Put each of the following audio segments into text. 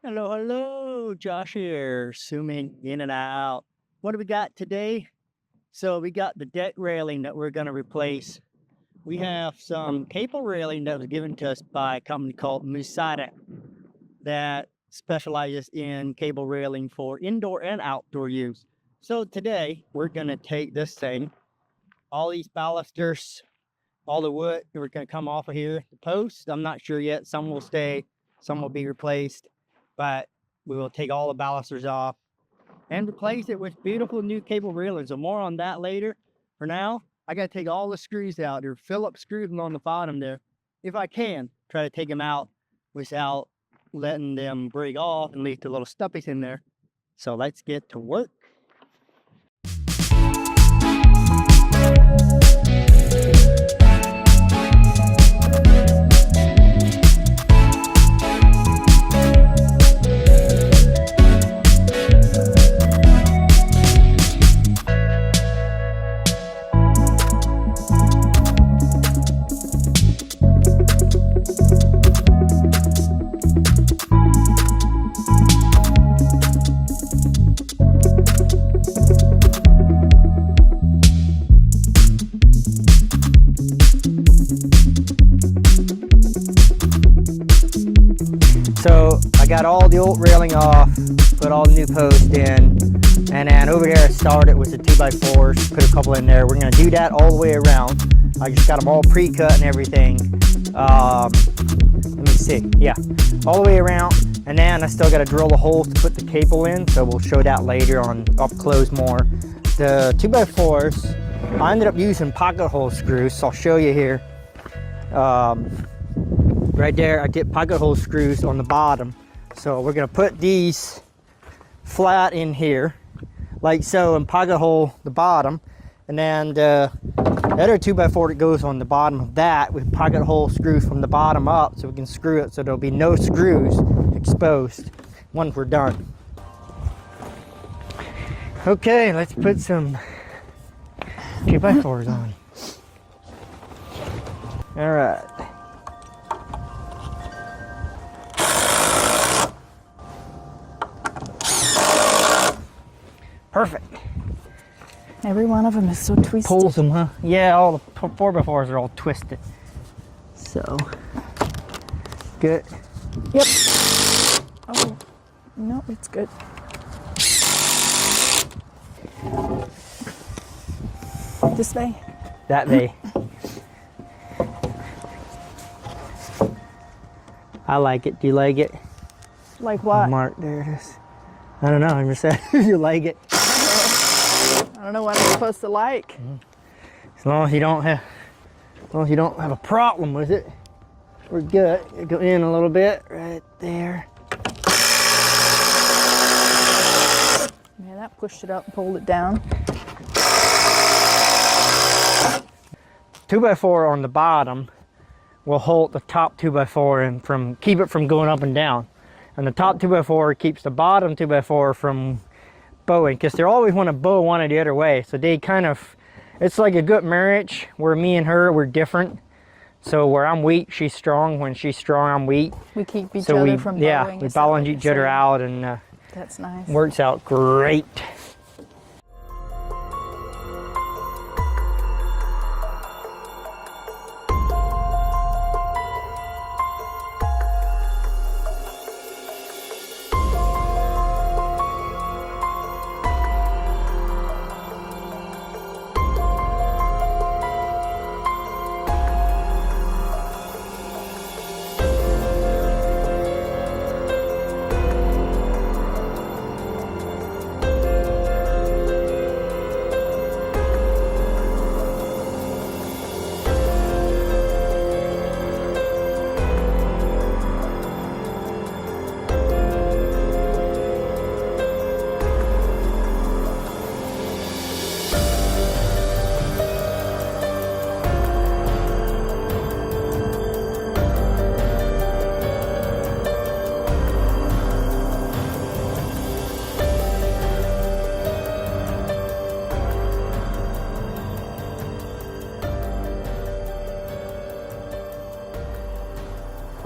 Hello, hello, Josh here, zooming in and out. What do we got today? So we got the deck railing that we're going to replace. We have some cable railing that was given to us by a company called Muzata that specializes in cable railing for indoor and outdoor use. So today we're going to take this thing, all these balusters, all the wood, we're going to come off of here. The posts, I'm not sure yet. Some will stay, some will be replaced, but we will take all the balusters off and replace it with beautiful new cable railings. So more on that later. For now, I got to take all the screws out. There are Phillips screws on the bottom there. If I can, try to take them out without letting them break off and leave the little stuffies in there. So let's get to work. So I got all the old railing off, put all the new posts in, and then over there I started with the 2x4s, put a couple in there. We're gonna do that all the way around. I just got them all pre-cut and everything. Let me see, yeah, all the way around. And then I still gotta drill the holes to put the cable in, so we'll show that later on up close more. The 2x4s, I ended up using pocket hole screws, so I'll show you here. Right there, I did pocket hole screws on the bottom. So we're gonna put these flat in here, like so, and pocket hole the bottom. And then the other 2x4 that goes on the bottom of that with pocket hole screws from the bottom up, so we can screw it so there'll be no screws exposed once we're done. Okay, let's put some 2x4s on. All right. Perfect. Every one of them is so twisted. Pulls them, huh? Yeah, all the 4x4s are all twisted. So, good. Yep. Oh, no, it's good. This way? That way. I like it. Do you like it? Like what? Mark, there it is. I don't know. I'm just saying if you like it. I don't know what I'm supposed to like. As long as you don't have a problem with it, we're good. Go in a little bit right there. Yeah, that pushed it up and pulled it down. 2x4 on the bottom will hold the top 2x4 and keep it from going up and down. And the top 2x4 keeps the bottom 2x4 from bowing, because they always want to bow one or the other way. So they kind of, it's like a good marriage where me and her, we're different. So where I'm weak, she's strong. When she's strong, I'm weak. We keep each other from bowing. Yeah, we balance each other out, and that's nice. Works out great.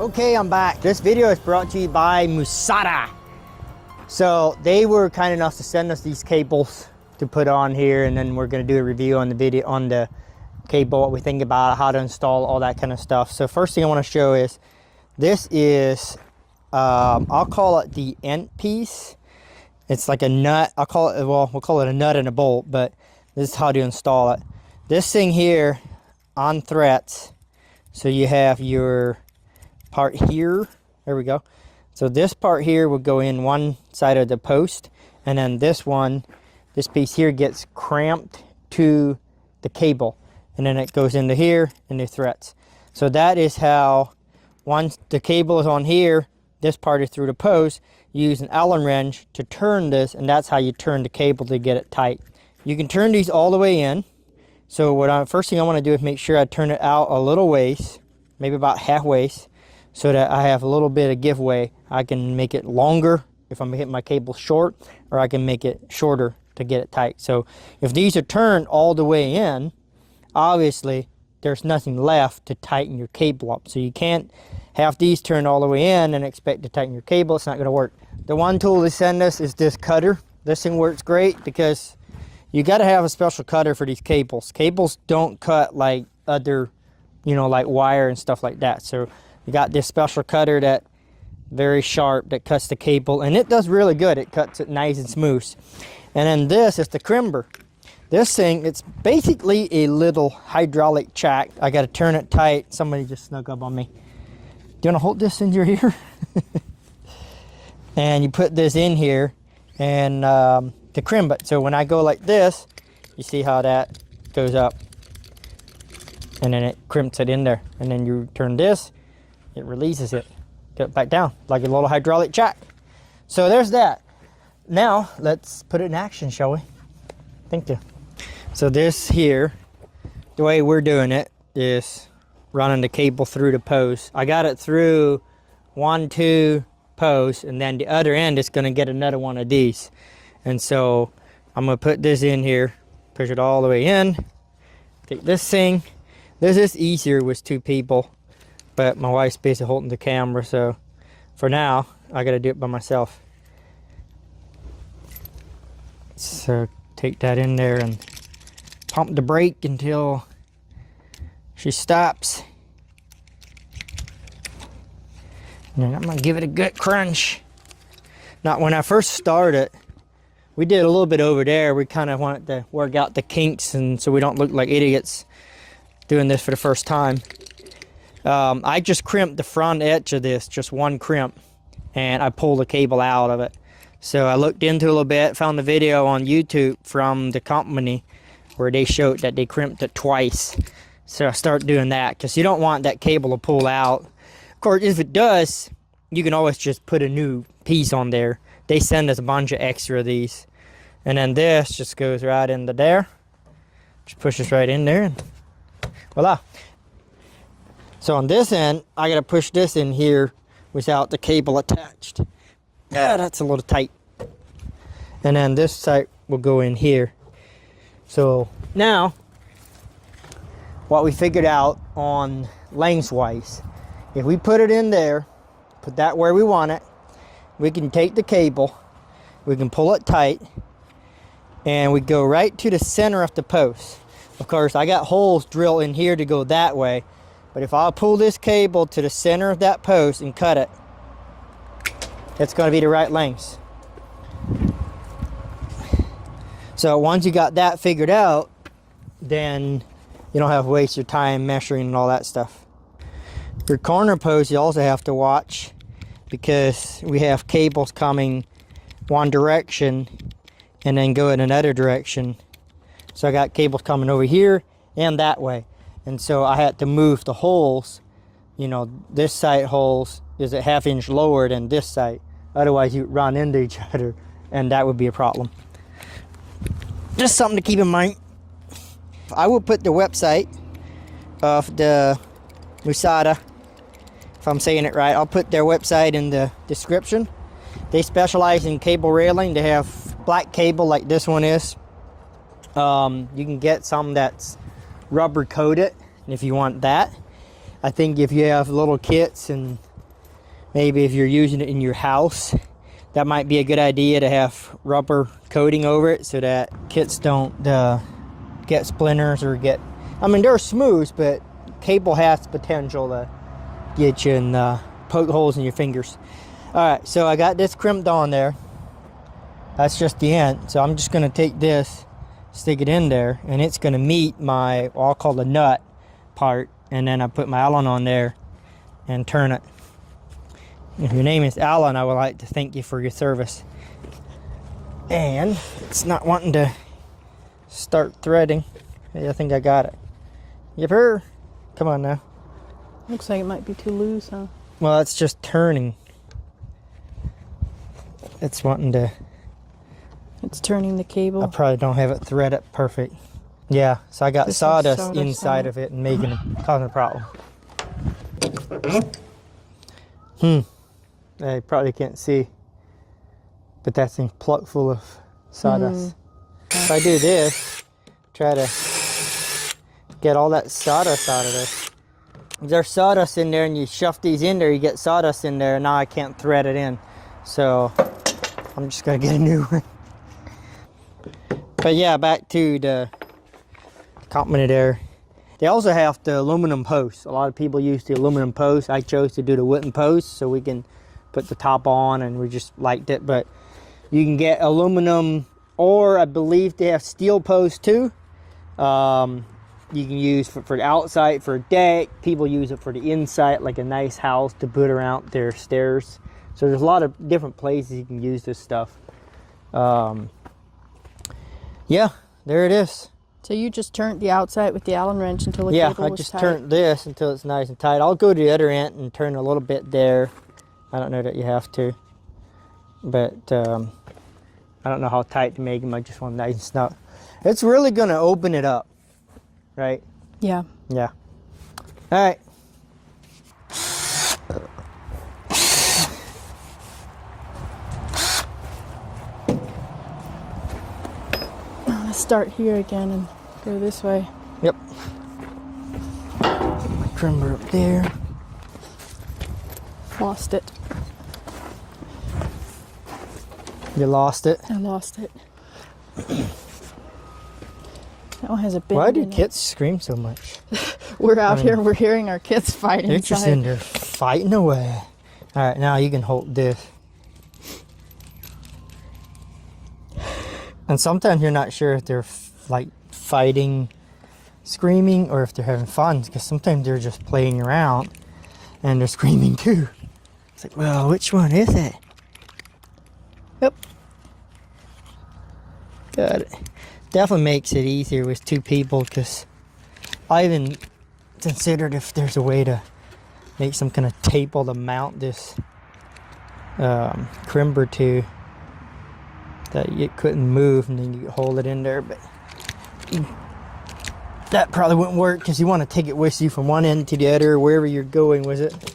Okay, I'm back. This video is brought to you by Muzata. So they were kind enough to send us these cables to put on here, and then we're going to do a review on the video on the cable, what we think about it, how to install, all that kind of stuff. So first thing I want to show is this is I'll call it the end piece. It's like a nut. I'll call it, well, we'll call it a nut and a bolt, but this is how to install it. This thing here on threads. So you have your part here. There we go. So this part here will go in one side of the post, and then this one, this piece here gets cramped to the cable, and then it goes into here and the threads. So that is how, once the cable is on here, this part is through the post, you use an Allen wrench to turn this, and that's how you turn the cable to get it tight. You can turn these all the way in. So first thing I want to do is make sure I turn it out a little ways, maybe about halfway, so that I have a little bit of giveaway. I can make it longer if I'm hitting my cable short, or I can make it shorter to get it tight. So if these are turned all the way in, obviously there's nothing left to tighten your cable up. So you can't have these turned all the way in and expect to tighten your cable. It's not going to work. The one tool they send us is this cutter. This thing works great because you got to have a special cutter for these cables. Cables don't cut like other, you know, like wire and stuff like that. So you got this special cutter that very sharp that cuts the cable, and it does really good. It cuts it nice and smooth. And then this is the crimper. This thing, it's basically a little hydraulic jack. I got to turn it tight. Somebody just snuck up on me. Do you want to hold this in your ear? And you put this in here and to crimp it. So when I go like this, you see how that goes up, and then it crimps it in there. And then you turn this, it releases it, get it back down like a little hydraulic jack. So there's that. Now let's put it in action, shall we? Thank you. So this here, the way we're doing it is running the cable through the post. I got it through 1, 2 posts, and then the other end is going to get another one of these. And so I'm going to put this in here, push it all the way in, take this thing. This is easier with 2 people, but my wife's basically holding the camera, so for now I got to do it by myself. So take that in there and pump the brake until she stops. And I'm gonna give it a good crunch. Now, when I first started, we did a little bit over there. We kind of wanted to work out the kinks, and so we don't look like idiots doing this for the first time. I just crimped the front edge of this, just one crimp, and I pulled the cable out of it. So I looked into it a little bit, found the video on YouTube from the company where they showed that they crimped it twice. So I started doing that because you don't want that cable to pull out. Of course, if it does, you can always just put a new piece on there. They send us a bunch of extra of these. And then this just goes right into there. Just pushes right in there, and voila. So on this end, I gotta push this in here without the cable attached. Yeah, that's a little tight. And then this side will go in here. So now, what we figured out on lengthwise, if we put it in there, put that where we want it, we can take the cable, we can pull it tight, and we go right to the center of the post. Of course, I got holes drilled in here to go that way, but if I pull this cable to the center of that post and cut it, it's going to be the right length. So once you got that figured out, then you don't have to waste your time measuring and all that stuff. Your corner post you also have to watch, because we have cables coming one direction and then go in another direction. So I got cables coming over here and that way. And so I had to move the holes. You know, this side holes is a ½ inch lower than this side. Otherwise you run into each other, and that would be a problem. Just something to keep in mind. I will put the website of the Muzata, if I'm saying it right. I'll put their website in the description. They specialize in cable railing. They have black cable like this one is. You can get some that's rubber coated if you want that. I think if you have little kits and maybe if you're using it in your house, that might be a good idea to have rubber coating over it so that kits don't get splinters or get, I mean, they're smooth, but cable has potential to get you in poke holes in your fingers. All right, so I got this crimped on there. That's just the end. So I'm just gonna take this, stick it in there, and it's gonna meet my, what I'll call the nut part, and then I put my Allen on there and turn it. If your name is Alan, I would like to thank you for your service. And it's not wanting to start threading. Hey, I think I got it. Yipper. Come on now. Looks like it might be too loose, huh? Well, it's just turning. It's wanting to. It's turning the cable. I probably don't have it threaded perfect. Yeah, so I got This has sawdust inside of it and causing a problem. I probably can't see, but that thing's plucked full of sawdust. If I do this, try to get all that sawdust out of this. If there's sawdust in there and you shove these in there, you get sawdust in there, and now I can't thread it in. So I'm just gonna get a new one. But yeah, back to the company there. They also have the aluminum posts. A lot of people use the aluminum posts. I chose to do the wooden posts so we can put the top on, and we just liked it. But you can get aluminum, or I believe they have steel posts too. You can use for the outside for a deck. People use it for the inside, like a nice house to put around their stairs. So there's a lot of different places you can use this stuff. Yeah, there it is. So you just turned the outside with the Allen wrench until the cable was tight? Yeah, I just turned this until it's nice and tight. I'll go to the other end and turn a little bit there. I don't know that you have to, but I don't know how tight to make them. I just want nice and snug. It's really going to open it up, right? Yeah. Yeah. All right. Let's start here again and go this way. Yep. Put my trimmer up there. Lost it. You lost it? I lost it. That one has a bend. Why do in it. kids scream so much? We're out here, we're hearing our kids fighting They're inside. just in there fighting away. All right, now you can hold this. And sometimes you're not sure if they're like fighting, screaming, or if they're having fun, because sometimes they're just playing around and they're screaming too. It's like, well, which one is it? Yep. Got it. Definitely makes it easier with two people, because I even considered if there's a way to make some kind of table to mount this crimper to, that it couldn't move, and then you could hold it in there, but that probably wouldn't work, because you want to take it with you from one end to the other, wherever you're going with it.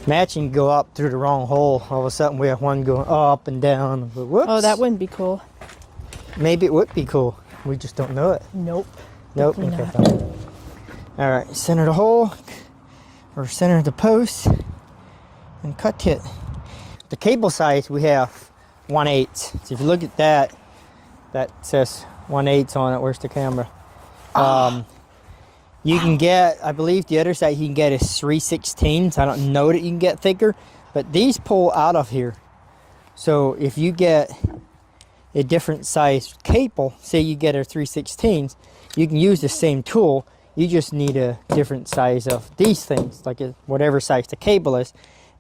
Imagine you go up through the wrong hole. All of a sudden we have one going up and down. Whoops. Oh, that wouldn't be cool. Maybe it would be cool. We just don't know it. Nope. Nope. Definitely Okay, not. fine. All right, center the hole, or center the post, and cut it. The cable size, we have 1/8. So if you look at that, that says 1/8 on it. Where's the camera? You can get, I believe the other side you can get is 3/16. I don't know that you can get thicker, but these pull out of here. So if you get a different size cable, say you get a 3/16, you can use the same tool. You just need a different size of these things, like whatever size the cable is,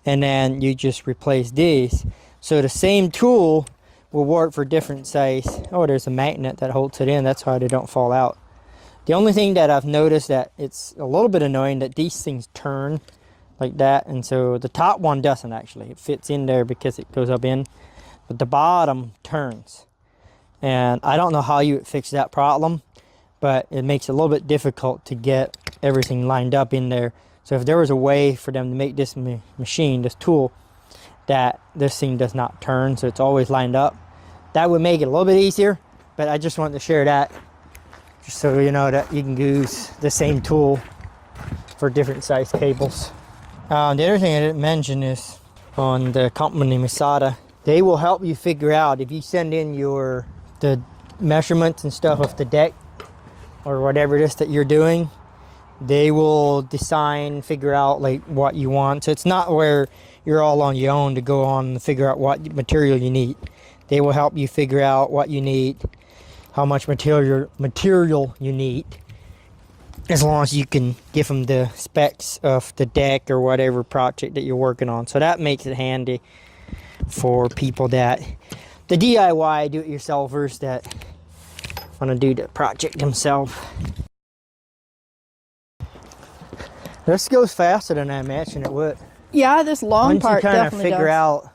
and then you just replace these. So the same tool will work for different size. Oh, there's a magnet that holds it in. That's how they don't fall out. The only thing that I've noticed that it's a little bit annoying that these things turn like that, and so the top one doesn't actually. It fits in there because it goes up in, but the bottom turns. And I don't know how you would fix that problem, but it makes it a little bit difficult to get everything lined up in there. So if there was a way for them to make this machine, this tool, that this thing does not turn, so it's always lined up, that would make it a little bit easier. But I just wanted to share that, just so you know that you can use the same tool for different size cables. The other thing I didn't mention is on the company Muzata, they will help you figure out if you send in the measurements and stuff of the deck or whatever it is that you're doing. They will design, figure out like what you want. So it's not where you're all on your own to go on and figure out what material you need. They will help you figure out what you need, how much material you need, as long as you can give them the specs of the deck or whatever project that you're working on. So that makes it handy for people the DIY do-it-yourselfers that want to do the project themselves. This goes faster than I imagined it would. Yeah, this long part definitely does. Once you kind of figure out,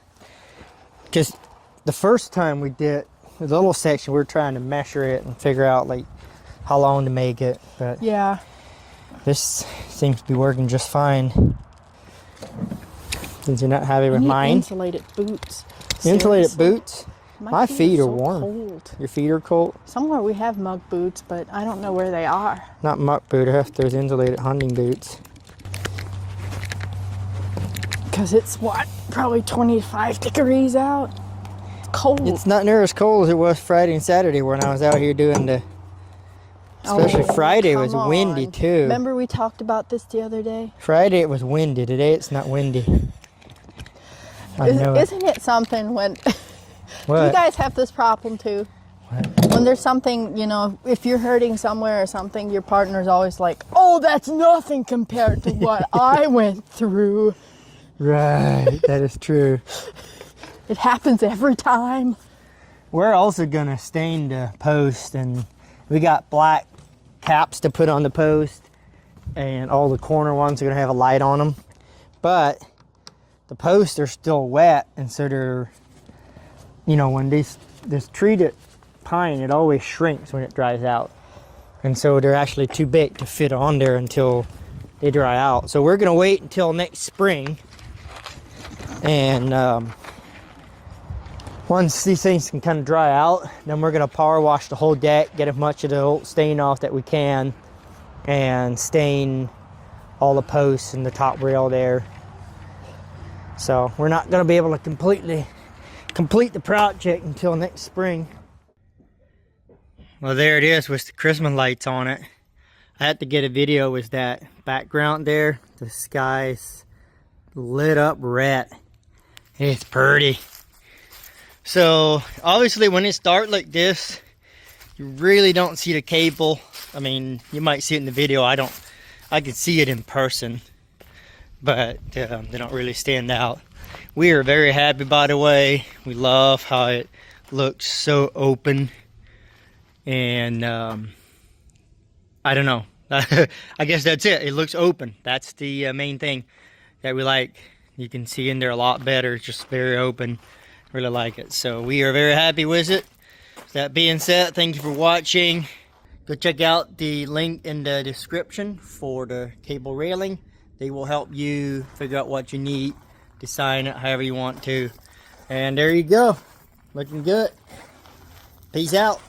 because the first time we did the little section, we were trying to measure it and figure out like how long to make it. But yeah, this seems to be working just fine. Since you're not happy with mine. Insulated boots. Insulated boots? My feet are so warm. Cold. Your feet are cold? Somewhere we have muck boots, but I don't know where they are. Not muck boot, I have those insulated hunting boots. Because it's what? Probably 25 degrees out. It's cold. It's not near as cold as it was Friday and Saturday when I was out here doing the... Especially Friday was windy too. Remember we talked about this the other day? Friday it was windy. Today it's not windy. Isn't it something when... What? You guys have this problem too? What? When there's something, you know, if you're hurting somewhere or something, your partner's always like, oh, that's nothing compared to what I went through. Right, that is true. It happens every time. We're also gonna stain the post, and we got black caps to put on the post, and all the corner ones are gonna have a light on them. But the posts are still wet, and so they're, you know, when this treated pine, it always shrinks when it dries out. And so they're actually too big to fit on there until they dry out. So we're gonna wait until next spring. And once these things can kind of dry out, then we're gonna power wash the whole deck, get as much of the old stain off that we can, and stain all the posts and the top rail there. So we're not gonna be able to completely complete the project until next spring. Well, there it is with the Christmas lights on it. I had to get a video with that background there. The sky's lit up red. It's pretty. So obviously when it's dark like this, you really don't see the cable. I mean, you might see it in the video. I can see it in person, but they don't really stand out. We are very happy, by the way. We love how it looks so open. And I don't know. I guess that's it. It looks open. That's the main thing that we like. You can see in there a lot better. It's just very open. Really like it. So we are very happy with it. That being said, thank you for watching. Go check out the link in the description for the cable railing. They will help you figure out what you need, design it however you want to. And there you go. Looking good. Peace out.